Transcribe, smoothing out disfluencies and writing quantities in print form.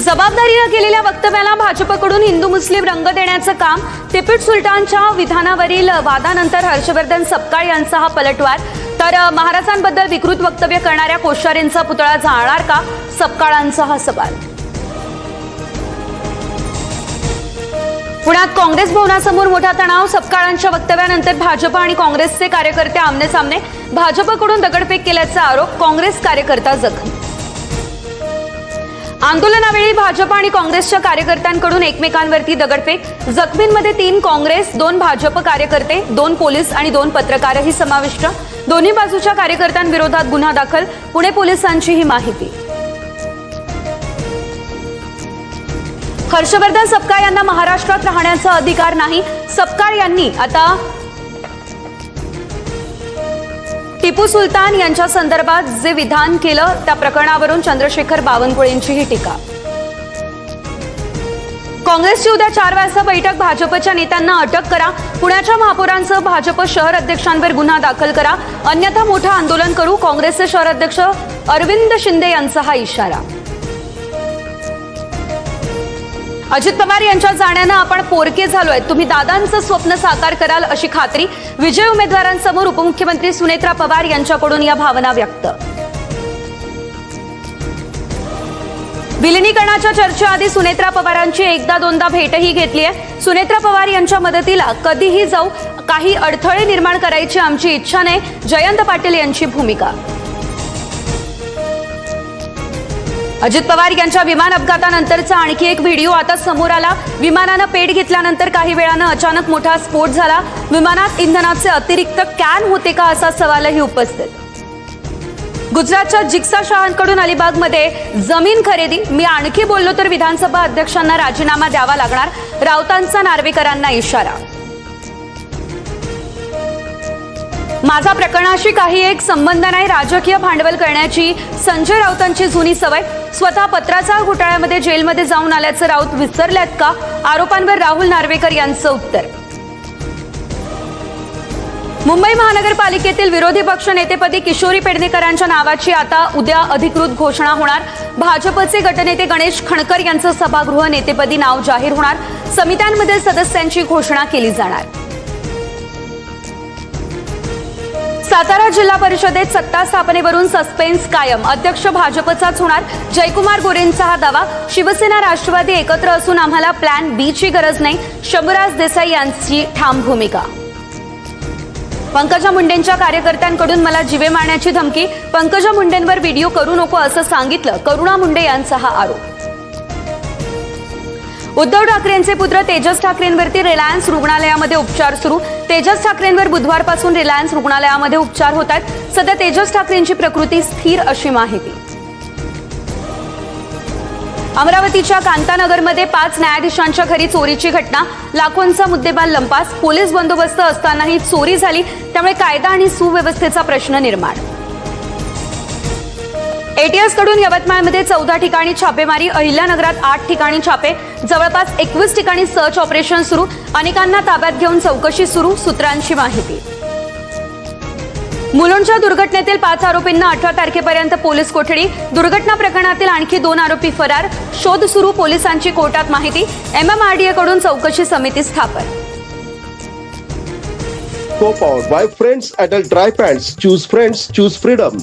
जबाबदारीने केलेल्या वक्तव्याला भाजपकडून हिंदू मुस्लिम रंग देण्याचं काम, टिपू सुलतानच्या विधानावरील वादानंतर हर्षवर्धन सपकाळ यांचा हा पलटवार, तर महाराजांबद्दल विकृत वक्तव्य करणाऱ्या कोश्यारींचा पुतळा जाळणार का, सपकाळांचा हा सवाल. पुण्यात काँग्रेस भवनासमोर मोठा तणाव, सपकाळांच्या वक्तव्यानंतर भाजप आणि काँग्रेसचे कार्यकर्ते आमनेसामने, भाजपकडून दगडफेक केल्याचा आरोप, काँग्रेस कार्यकर्ता जखमी. आंदोलनावेळी भाजप आणि काँग्रेसच्या कार्यकर्त्यांकडून एकमेकांवरती दगडफेक, जखमींमध्ये 3 काँग्रेस, 2 भाजप कार्यकर्ते, 2 पोलीस आणि 2 पत्रकारही समाविष्ट. दोन्ही बाजूच्या कार्यकर्त्यांविरोधात गुन्हा दाखल, पुणे पोलिसांची ही माहिती. हर्षवर्धन सपकाळ यांना महाराष्ट्रात राहण्याचा अधिकार नाही, सपकाळ यांनी आता टिपू सुलतान यांच्या संदर्भात जे विधान केलं त्या प्रकरणावरून चंद्रशेखर बावनकुळेंची ही टीका. काँग्रेसची उद्या 4 वाजता बैठक, भाजपच्या नेत्यांना अटक करा, पुण्याच्या महापौरांसह भाजप शहर अध्यक्षांवर गुन्हा दाखल करा, अन्यथा मोठं आंदोलन करू, काँग्रेसचे शहर अध्यक्ष अरविंद शिंदे यांचा हा इशारा. अजित पवार यांच्या जाण्यानं आपण पोरके झालोय, तुम्ही दादांचं स्वप्न साकार कराल अशी खात्री, विजय उमेदवारांसमोर उपमुख्यमंत्री सुनेत्रा पवार यांच्याकडून या भावना व्यक्त. विलिनीकरणाच्या चर्चेआधी सुनेत्रा पवारांची एकदा दोनदा भेटही घेतली आहे. सुनेत्रा पवार यांच्या मदतीला कधीही जाऊ, काही अडथळे निर्माण करायची आमची इच्छा नाही, जयंत पाटील यांची भूमिका. अजित पवार यांच्या विमान अपघातानंतरचा आणखी एक व्हिडिओ आता समोर आला. विमानानं पेट घेतल्यानंतर काही वेळानं अचानक मोठा स्फोट झाला. विमानात इंधनाचे अतिरिक्त कॅन होते का असा सवालही उपस्थित. गुजरातच्या जिग्सा शहांकडून अलिबागमध्ये जमीन खरेदी, मी आणखी बोललो तर विधानसभा अध्यक्षांना राजीनामा द्यावा लागणार, राऊतांचा नार्वेकरांना इशारा. माझा प्रकरणाशी काही एक संबंध नाही, राजकीय भांडवल करण्याची संजय राऊतांची जुनी सवय, स्वतः पत्राचार घोटाळ्यामध्ये जेलमध्ये जाऊन आल्याचं राऊत विसरल्यात का, आरोपांवर राहुल नार्वेकर यांचं उत्तर. मुंबई महानगरपालिकेतील विरोधी पक्ष नेतेपदी किशोरी पेडणेकरांच्या नावाची आता उद्या अधिकृत घोषणा होणार. भाजपचे गटनेते गणेश खणकर यांचं सभागृह नेतेपदी नाव जाहीर होणार. समित्यांमधील सदस्यांची घोषणा केली जाणार. सातारा जिल्हा परिषदेत सत्ता स्थापनेवरून सस्पेन्स कायम, अध्यक्ष भाजपचाच होणार, जयकुमार गोरेंचा हा दावा. शिवसेना राष्ट्रवादी एकत्र असून आम्हाला प्लॅन बी ची गरज नाही, शंभूराज देसाई यांची ठाम भूमिका. पंकजा मुंडेंच्या कार्यकर्त्यांकडून मला जीवे मारण्याची धमकी, पंकजा मुंडेंवर व्हिडिओ करू नको असं सांगितलं, करुणा मुंडे यांचा हा आरोप. उद्धव ठाकरेंचे पुत्र तेजस ठाकरेंवरती रिलायन्स रुग्णालयामध्ये उपचार सुरू. तेजस ठाकरेंवर बुधवारपासून रिलायन्स रुग्णालयामध्ये उपचार होत आहेत. सध्या तेजस ठाकरेंची प्रकृती स्थिर अशी माहिती. अमरावतीच्या कांतानगरमध्ये 5 न्यायाधीशांच्या घरी चोरीची घटना, लाखोंचा मुद्देमाल लंपास, पोलीस बंदोबस्त असतानाही चोरी झाली, त्यामुळे कायदा आणि सुव्यवस्थेचा प्रश्न निर्माण. एटीएस कडून यवतमाळमध्ये 14 ठिकाणी छापेमारी, अहिल्यानगरात 8 ठिकाणी छापे, जवळपास 21 ठिकाणी सर्च ऑपरेशन सुरू, अनेकांना ताब्यात घेऊन चौकशी सुरू, सूत्रांची माहिती. मुलुंडच्या दुर्घटनेतील 5 आरोपींना 18 तारखेपर्यंत पोलीस कोठडी, दुर्घटना प्रकरणातील आणखी 2 आरोपी फरार, शोध सुरू, पोलिसांची कोर्टात माहिती. MMRDA कडून चौकशी समिती स्थापन. Co-powered by Friends Adult Dry Pants. Choose Friends, choose freedom.